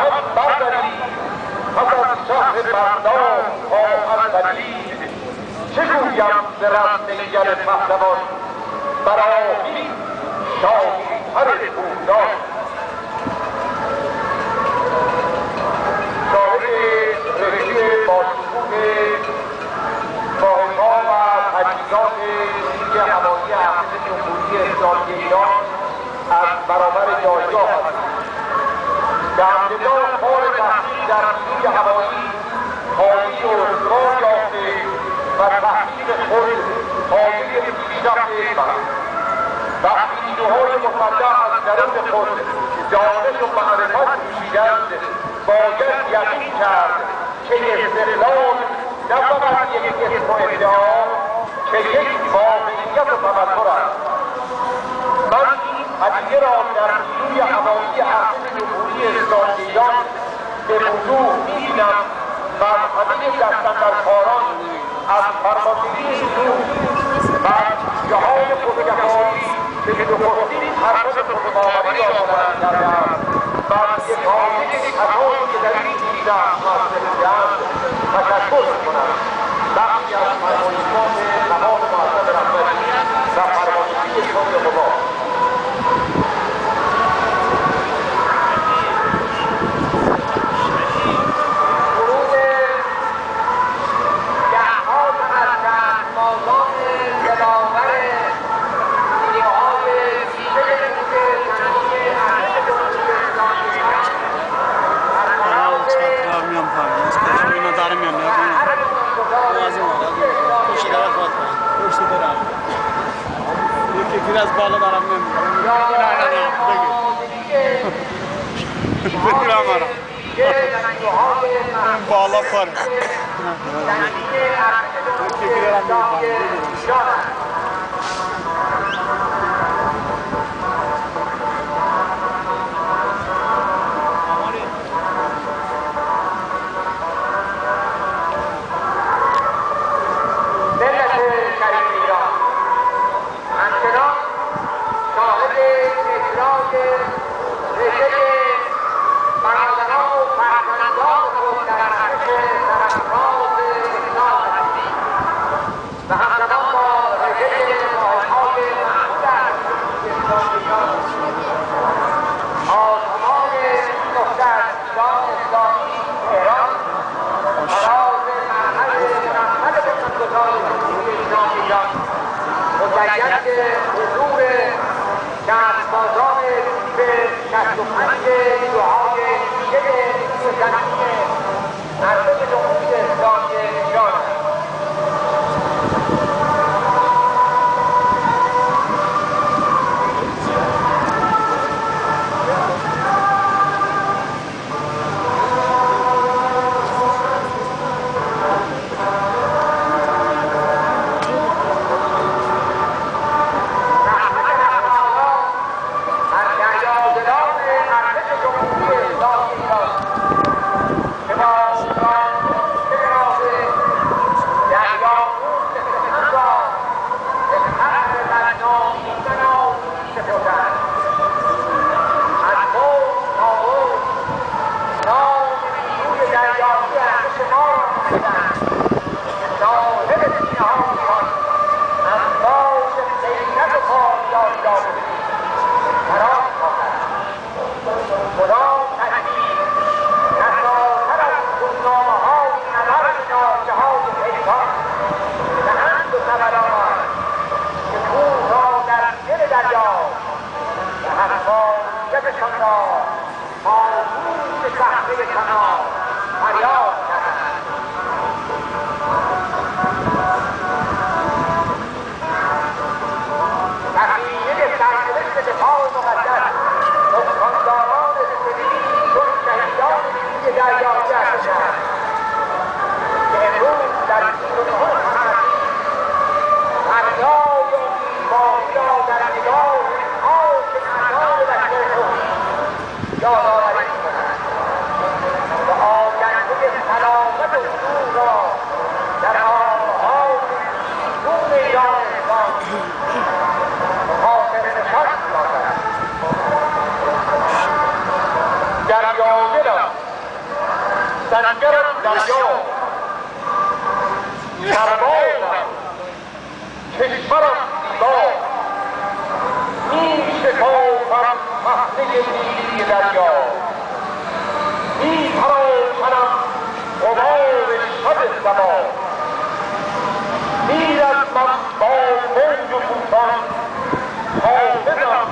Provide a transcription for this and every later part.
جهت برداری پس از شهر بغداد خواهد برید چه گویم ز رستنگر پهلوان براهی شاهی پر پوردان شاهد رشته باشکوه واحدها و تجهیزات نیروی هوایی ارتش جمهوری اسلامی ایران از برابر جایگاه است. به همچنان کار تحصیل در نیروی هوایی حالی و رسوار یافته و تحصیل خود حامی پیشرفت علم است. وقتی نیروهای مسلح از درون خود دانش و معرفت جوشیدند باید یقین کرد که استقلال نه فقط یک اسم و ادعا که یک واقعیت و تمسخر است. من این پدیده را در نیروی هوایی ارتش جمهوری اسلامی ایران به وضوح می‌بینم و از همه دستاندرکاران از فرماندهی نیرو و از جهان خودکفایی که به نخستین پرواز خودباوری را مبارک کرده‌اند و از یگانه کسانی که در این پیشرفت موثر بوده‌اند تشکر می‌کنم. بخشی از فرمایشات نهاد معظم رهبری و فرماندهی کل قوا از بالا دارم نمیدونم بگیرم آرام بالا پاره حضور جشنواران به 65 نیروهای ویژه زمینی ارتش جمهوری اسلامی ایران است. جادلم سنگرم دریا سربازم کشورم زیبا می شکافم پهنه نیلی دریا می پراکنم غبار شب زمان میرزمم با موج و طوفان حافظم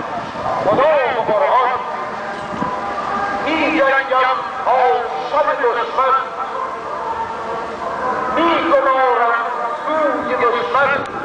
خدا و قرآن میجنگم تا شب دشمن میگمارم سوی دشمن